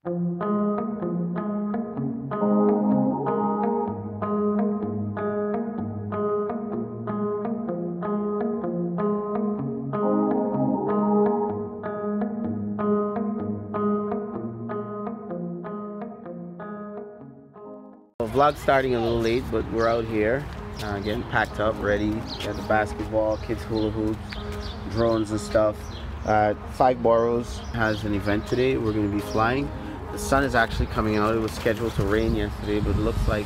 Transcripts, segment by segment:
Vlog starting a little late, but we're out here getting packed up, ready. Got the basketball, kids hula hoops, drones and stuff. 5 Boroughs has an event today. We're going to be flying. The sun is actually coming out. It was scheduled to rain yesterday, but it looks like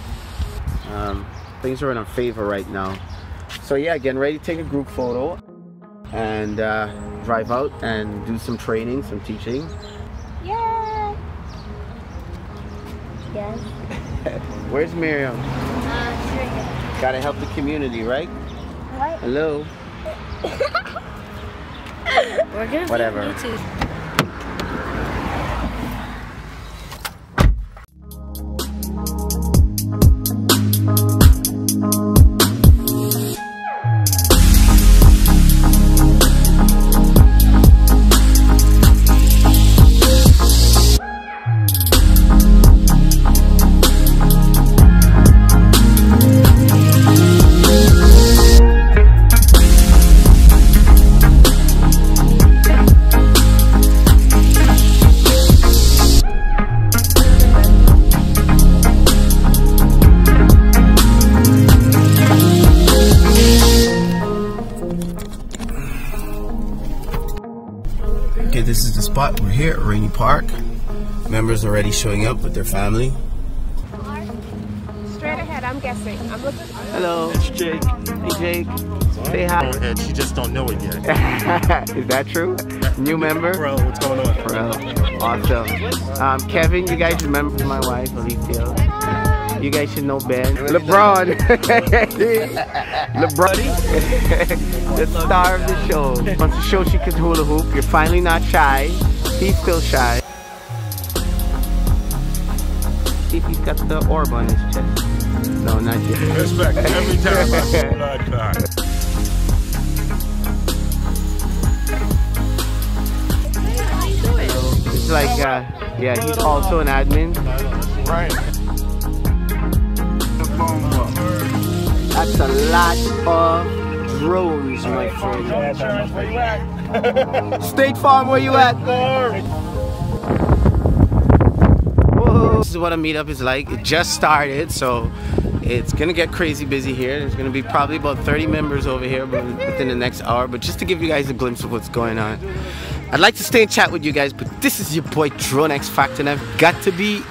things are in our favor right now. So yeah, getting ready to take a group photo and drive out and do some training, some teaching. Yeah. Yes. Where's Miriam? She's right here. Gotta help the community, right? What? Hello. We're gonna Whatever. be on YouTube. Okay, this is the spot. We're here at Rainy Park. Members already showing up with their family. Straight ahead, I'm guessing. I'm looking. Hello. It's Jake. Hey Jake. Say hi. Go ahead, she just don't know it yet. Is that true? New member? Bro, what's going on? Bro. Awesome. Kevin, you guys remember my wife, Alicia. You guys should know Ben. LeBron. LeBron. The star of the show. Wants to show she can hula hoop. You're finally not shy. He's still shy. See if he's got the orb on his chest. No, not yet. Respect every time I see blood clot. It's like, yeah, he's also an admin. Right. That's a lot of drones, my friend. State Farm, where you at? Whoa. This is what a meetup is like. It just started, so it's gonna get crazy busy here. There's gonna be probably about 30 members over here within the next hour, but just to give you guys a glimpse of what's going on. I'd like to stay and chat with you guys, but this is your boy DroneXfactor, and I've got to be